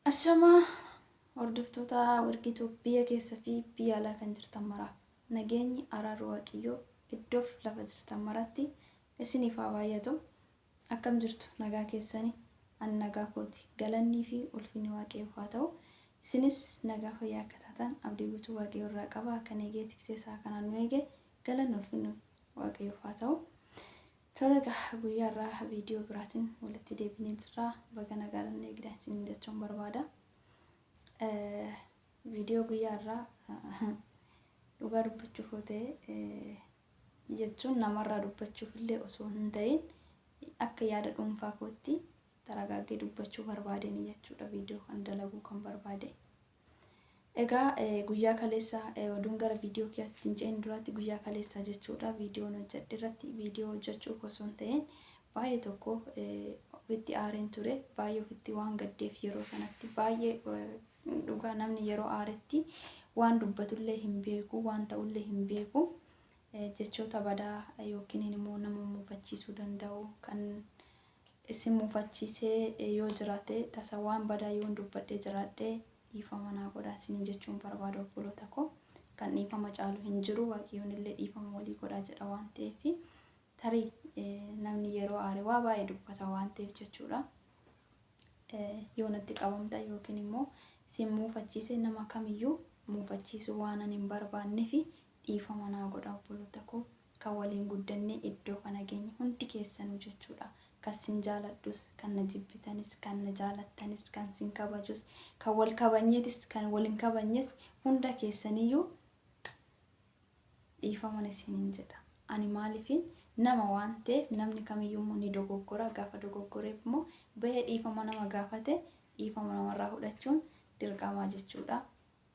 Ashamaa hordoftoota warqituu biyya keessa fi biyya alaa kan jirtan maraaf nageenyi araaruu Waaqayyoo iddoof lafa jirtan maratti isiniif haa baay'atu. Akkam jirtu nagaa keessanii? Ani nagaa kooti. Galannii fi ulfinni Waaqayyoof haa ta'u. Isinis nagaa fayyaa akka taatan abdii guutuu Waaqayyoo irraa qaba. Kan eegee tiksee isaa kanaan nu eege galanni ulfinni Waaqayyoof haa ta'u. Toleegaa guyyaa irraa viidiyoo biraatiin walitti deebinee jirra. Baga nagaan eegdan isin jechuun barbaada. Viidiyoo guyyaa irraa dhugaa dubbachuuf ta'e jechuun namarraa dubbachuuf illee osoo hin ta'in akka yaada dhuunfaa kootti taragaagee dubbachuu barbaadeen jechuudha. Viidiyoo kan dalaguu kan barbaade. Egaa guyyaa kaleessa oduun gara viidiyoo kiyyaatti hin duratti guyyaa kaleessa jechuudha. Viidiyoon hojjedhe irratti viidiyoo hojjechuuf osoo hin ta'in baay'ee tokko ofitti aareen ture. Baay'ee ofitti waan gaddeef yeroo sanatti baay'ee dhugaa namni yeroo aaretti waan dubbatullee hin beeku, waan ta'ullee hin beeku. Jechoota badaa yookiin immoo nama muufachiisuu danda'u kan isin muufachiisee yoo jiraate tasa waan badaa yoo dubbadhee jiraadhee dhiifama naa godhaa isin jechuun barbaada obboloota koo. Kan dhiifama caalu hin jiru. Waaqayyoon illee dhiifama walii godhaa jedha waan ta'eef tarii namni yeroo aare waa baay'ee dubbata waan ta'eef jechuudha. Yoo natti qabamta yookiin immoo isin muufachiise nama kamiyyuu muufachiisuu waan ani hin barbaanneef dhiifama naa godhaa obboloota koo. Kan waliin guddannee iddoo kana geenye hundi keessanuu jechuudha. Kan sin jaaladhus, kan na jibbitanis, kan na jaalattanis, kan sin kabajus, kan wal kabajneetis, kan wal hin kabajnes hunda keessaniyyuu dhiifama isiniin jedha. Ani maaliif nama waan ta'eef namni kamiyyuu ni dogoggora. Gaafa dogoggoreef immoo bahee dhiifama nama gaafate dhiifama namarraa fudhachuun dirqama jechuudha.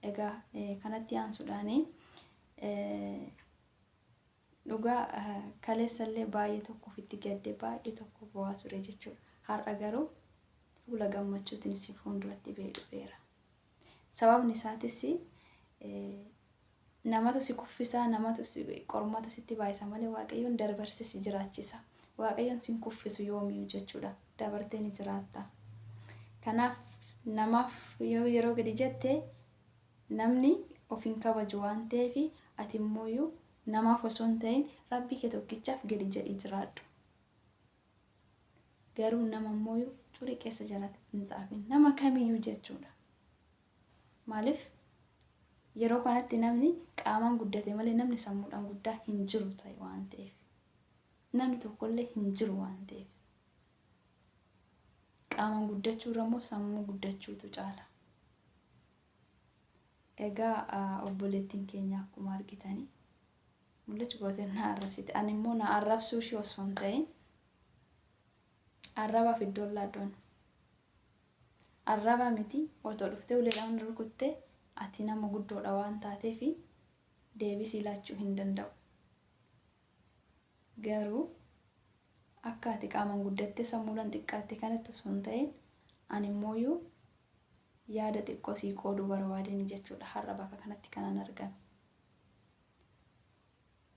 Egaa kanatti aansuudhaanii dhugaa kaleessallee baay'ee tokko ofitti gadde baay'ee tokko bo'aa ture jechuudha. Har'a garuu fuula gammachuutiin si fuulduratti dhufeera. Sababni isaatis namatu si kuffisaa, namatu qormaata sitti baay'isa malee Waaqayyoon dabarsee si jiraachisa. Waaqayyoon sin kuffisu yoomiyyuu jechuudha. Dabartee ni jiraatta. Kanaaf namaaf yeroo gadi jette namni of hin kabaju waan ta'eef ati immoo namaaf osoo hin ta'in Rabbii kee tokkichaaf gadi jedhii jiraadhu. Garuu nama immoo xurii keessa jalatti hin xaafin. Nama kamiyyuu jechuudha. Maaliif yeroo kanatti namni qaamaan guddate malee namni sammuudhaan guddaa hin jiru ta'e waan ta'eef. Namni tokkollee hin jiru waan ta'eef. Qaamaan guddachuu irra immoo sammuu guddachuutu caala. Egaa obboleettiin keenya akkuma argitanii mul'atu goote na arrabsite. Ani immoo na arrabsuu ishee osoo hin ta'in arrabaaf iddoon laaddoon. Arraba miti otoo dhuftee uleedhaan rukuttee ati nama guddoodha waan taateef deebisii laachuu hin danda'u. Garuu akka ati qaamaan guddattee sammuudhaan xiqqaatte kanatti osoo hin ta'in ani immoo yaada xiqqoo sii qooduu barbaadeen jechuudha. Har'a bakka kanatti kanan argame.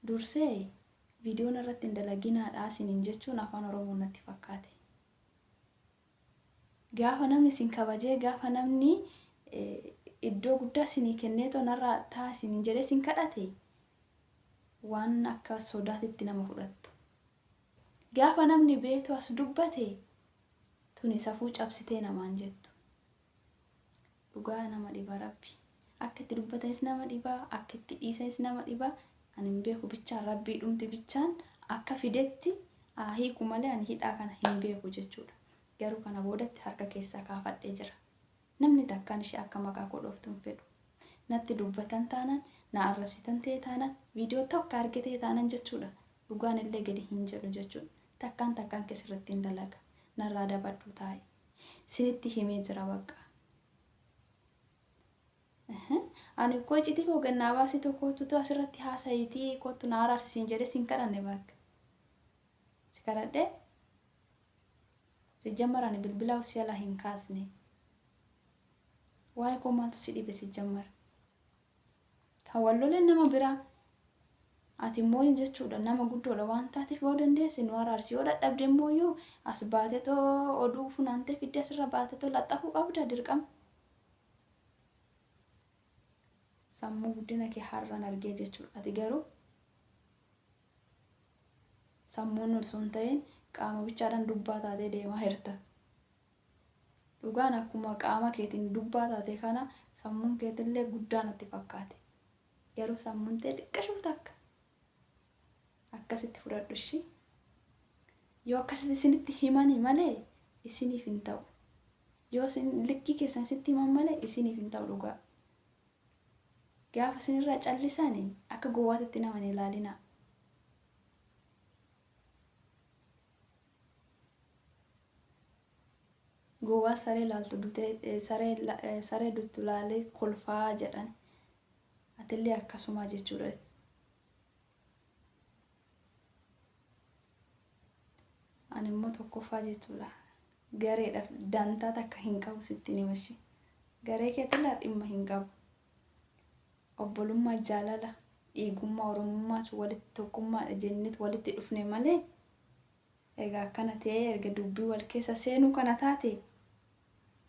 Dursee viidiyoon irratti hin dalaginaadhaa isiniin jechuun afaan Oromoo natti fakkaate. Gaafa namni sin kabajee, gaafa namni iddoo guddaa isinii kennee tonarraa ta'a isiniin jedhee sin kadhate waan akka sodaatitti nama fudhattu. Gaafa namni beetu as dubbate tuni safuu cabsitee namaan jettu. Dhugaa nama dhibaa Rabbi. Akka itti dubbatanis nama dhibaa, akka itti dhiisanis nama dhibaa. Ani hin beeku bichaan Rabbii dhumti bichaan akka fidetti hiiku malee ani hidhaa kana hin beeku jechuudha. Garuu kana boodatti harka keessaa kaafadhee jira. Namni takkaan ishee akka maqaa godhooftu hin fedhu. Natti dubbatan taanaan, na arrabsitan ta'e taanaan, viidiyoo tokko argitee taanaan jechuudha. Dhugaan illee gadi hin jedhu jechuudha. Takkaan keessirratti hin dalaga. Narraa dabadhu taa'e. Sinitti himee jira bakka. Ani koo iccitii koo gannaa baasii tokkotu asirratti haasayitii kootu na araarsiin jedhee sin kadhanne bakka. Si kadhadhee si jammaraan bilbilaa usii alaa hin kaasne. Waa'ee koo maaltu si dhibe si jammara. Kan walloleen nama biraa ati immoo jechuudha nama guddoodha waan taateef yoo dandeesse nu araarsi. Yoo dadhabde immoo as baatetoo oduu funaantee fidde asirra baatetoo laxxafuu qabda dirqama. sammuu guddina kee har'aan argee jechuudha. Ati garuu sammuun osoo hin ta'in qaama bichaadhaan dubbaa taatee deemaa jirta. Dhugaan akkuma qaama keetiin dubbaa taate kana sammuun keetillee guddaa natti fakkaate. Garuu sammuun ta'e xiqqashuu takka akkasitti fudhadhu ishii. Yoo akkasitti isinitti himanii malee isiniif hin ta'u. Yoo isin likkii keessan sitti himan malee isiniif hin ta'u dhugaa. Gaafa isinirraa callisanii akka gowwaatitti nama hin ilaalinaa. Gowwaa saree ilaaltu dutee saree duttu laalee kolfaa jedhan. Atillee akkasuma jechuudha. Ani immoo tokkoffaa jechuudha. Gareedhaaf dantaa takka hin qabu sitti himashi. Garee keetillee dhimma hin qabu. Obbolummaa, jaalala, dhiigummaa, oromummaa walitti tokkummaadha jenneet walitti dhufne malee egaa akkana ta'ee erga dubbii wal keessa seenuu kana taate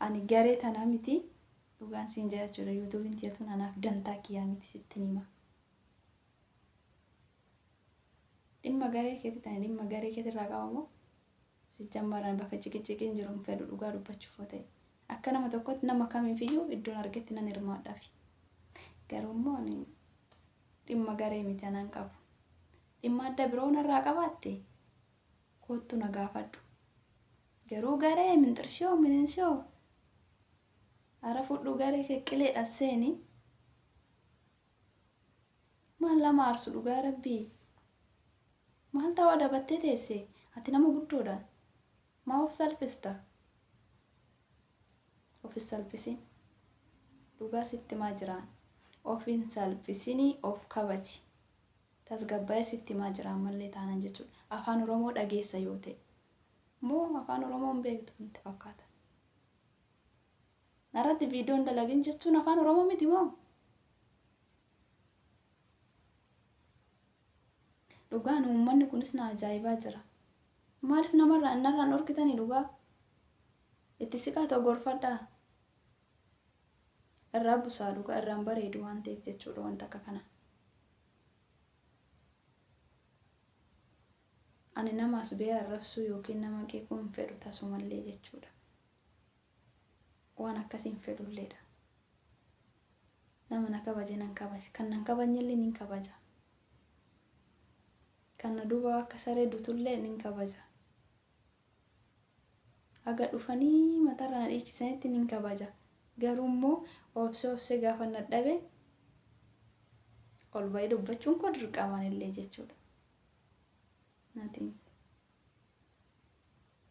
ani garee tanaa miti. Dhugaan siin jira jechuudha. YouTube'n tiyatuun anaaf dantaa kiyyaa miti sitti hima. Dhimma garee keetti ta'e dhimma garee keetirraa qabamoo si jammaraan bakka ciqiqiin jiru hin fedhu dhugaa dubbachuuf ta'e. Akka nama tokkotti nama kamiifiyyuu iddoon argetti nan hirmaadhaafi. Garuu immoo dhimma garee miti anaan qabu. Dhimma adda biroo narraa qabaatte kottu na gaafadhu. Garuu garee minxirshoo minensoo ara fudhu garee keeqileedhaan seeni maal lama aarsu dhugaa rabbii. Maal ta'uu dabattee teesse ati nama guddoodhaan maa of salphista? Ofis salphisin dhugaa sitti maa jiraan? Ofin salphisinii of kabaji. Tasgabbaa'ee sitti maa jiraan mallee taanan jechuudha. Afaan Oromoo dhageessa yoo ta'e moo afaan Oromoon beektu natti fakkaata. Narratti viidiyoon dalagin jechuun afaan Oromoo miti moo? Dhugaan uummanni kunis na ajaa'ibaa jira. Maaliif narraan dhorkitanii dhugaa? Itti siqaa ta'u gorfadhaa. Irraa busaa dhugaa irraan bareedu waan ta'eef jechuudha wanta akka kana. Ani nama as bee arrabsuu yookiin nama qeequu hin fedhu tasumallee jechuudha. Waan akkasii hin fedhulleedha. Nama na kabaje nan kabaja. Kan nan kabajnellee nin kabaja. Kan na duuba akka saree dutullee nin kabaja. Haga dhufanii matarra na dhiichisanitti nin kabaja. Garuu immoo obsee gaafa na dhabe ol bahee dubbachuun koo dirqamaan illee jechuudha. Natiin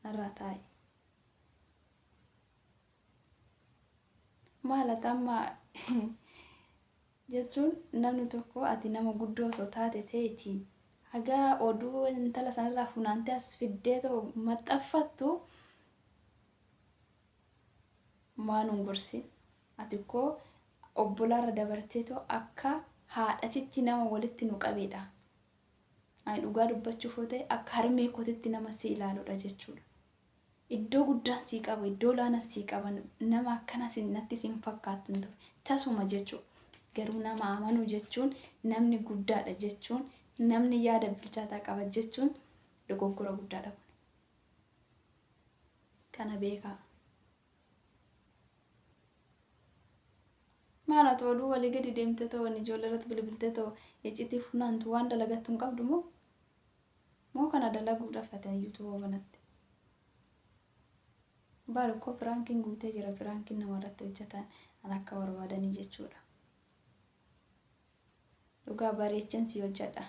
narraa taa'e. Maal amma jechuun namni tokko ati nama guddoo osoo taate ta'eeti hagaa oduu intala sanarraa funaantee as fiddee ta'u maxxanfattu maan ungursi ati koo obbolaarra dabartee ta'u akka haadhatitti nama walitti nu qabeedha. Ani dhugaa dubbachuuf ta'e akka harmee kootitti nama si ilaaludha jechuudha. Iddoo guddaan sii qaba, iddoo laana sii qaba, nama akkana natti siin fakkaattu hin ture. Tasuma jechuudha. Garuu nama amanuu jechuun namni guddaadha jechuun namni yaada bilchaataa qaba jechuun dogoggora guddaadha kun. Kana beekaa. Maal ati oduu walii gadi deemtee ta'u ijoollee irratti bilbiltee ta'u iccitii funaantu waan dalagattu hin qabdu moo kana dalaguudhaaf ati YouTube banatti. Baarukoo firaankiin guutee jira. Firaankiin namarratti hojjetan akka barbaadanii jechuudha. Dhugaa bareechan si hojjedha.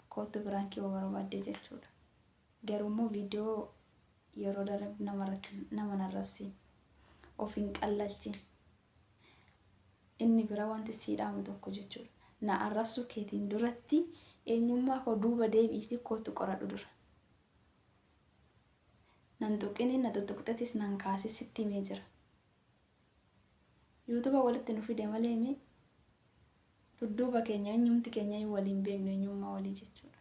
Kootu firaankii yoo barbaadde jechuudha. Garuu immoo viidiyoo yeroo darbe nama narrabsi. Of hin qallalchin. Inni bira wanti siidhaamu tokko jechuudha. Na arrabsu keetiin duratti eenyummaa koo duuba deebiisi kootu qoradhu dura. Nan tuqini na tuttuqxatis nan kaasi sitti himee jira. YouTube walitti nu fide malee mi dudduuba keenya eenyumti keenya waliin beeknu eenyummaa walii jechuudha.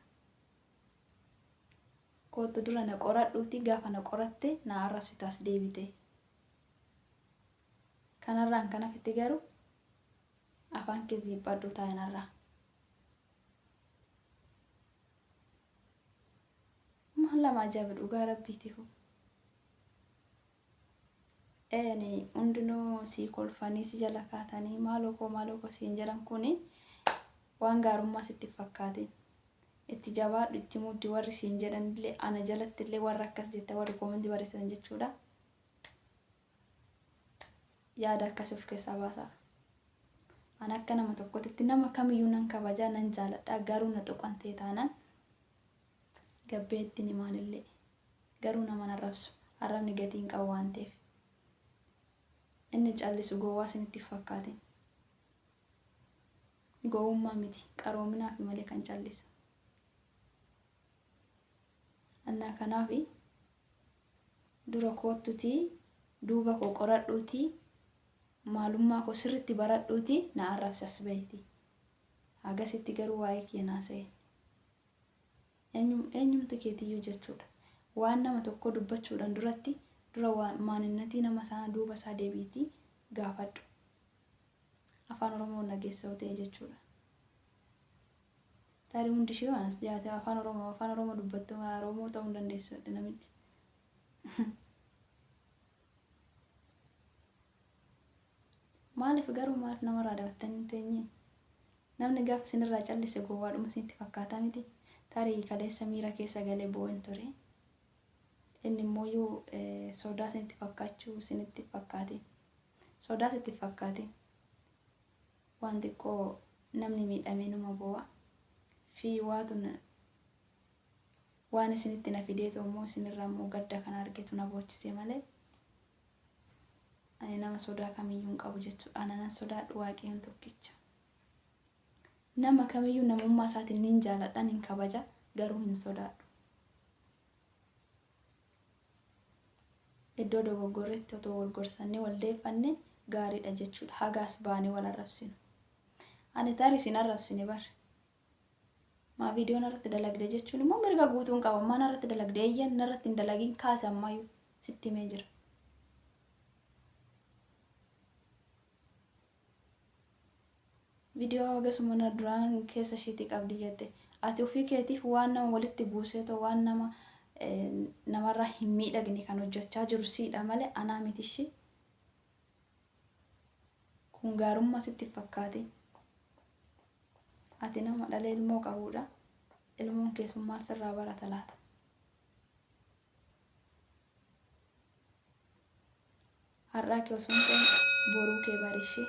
Kootu dura na qoradhuuti gaafa na qoratte na arrabsitaas deebite. Kanarraan kana fitti garuu afaan kee ziibbadhu taa'inarraa. Maal lama ajaa'iba dhugaa rabbiitiif. Hundinuu sii kolfanii si jala kaatanii maaloo koo siin jedhan kuni waan gaarummaa sitti fakkaatin. Itti jabaadhu itti muddi warri siin jedhanillee ana jalattillee warra akkas jette warri koomantii barreessan jechuudha. Yaada akkasii of keessaa baasaa. Ana akka nama tokkotti nama kamiyyuu nan kabajaa nan jaaladha garuu na tuqan ta'e taanaan gabbeetti ni maalillee garuu nama narrabsu arrabni gatiin qabu waan ta'eef. Inni callisu gowwaa isinitti fakkaatin. Gowwummaa miti qaroominaaf malee kan callisu. Annaa kanaafi dura koottutii duuba koo qoradhuutii maalummaa koo sirriitti baradhuutii na arrabsas beekti. Agasitti garuu waa'ee kee naasa'e. Eenyumti keetiyyuu jechuudha. Waan nama tokko dubbachuudhaan duratti dura maaninnatii nama sana duuba isaa deebiitii gaafadhu. Afaan Oromoo nageessoo ta'e jechuudha. Tarii hundi ishee waan as dhiyaate afaan Oromoo dubbattu Oromoo ta'uu hin dandeessu namichi. Maaliif garuu maaliif namarraa dabattanii teenye? Namni gaafa isinirraa callise gowwaadhuma isinitti fakkaataa miti. Tarii kaleessa miira keessa galee boo'en ture. Inni immoo sodaa isinitti fakkaachuu isinitti fakkaate. Sodaa isinitti fakkaate. Waan xiqqoo namni miidhamee numa boo'a. Fi waan isinitti na fideetu immoo isinirraa immoo gadda kana argetu na boochisee malee. Ani nama sodaa kamiyyuu hin qabu jechuudha. Ana sodaadhu Waaqayyoon tokkicha. Nama kamiyyuu namummaa isaatiin nin jaaladha nin kabaja garuu hin sodaadhu. Iddoo dogoggorreetti otoo wal gorsannee wal deeffannee gaariidha jechuudha. Hagaas baanee wal arrabsinu. Ani tarii isin arrabsine bar. Maa viidiyoon irratti dalagde jechuun immoo mirga guutuun qaba. Maan irratti dalagde eeyyan irratti hin dalagiin kaase ammayyuu sitti himee jira. Viidiyoo agasuma na duraan keessa isheetii qabdi jette. Ati ofii keetiif waan nama walitti buuseetoo waan namarraa hin miidhagne kan hojjechaa jiru siidha malee anaa miti ishee. Kun gaarummaa sitti fakkaate. Ati nama dhalee ilmoo qabuudha. Ilmoon keessummaa sirraa barata laata. Har'aa kee osoo hin ta'in boruu kee barishee.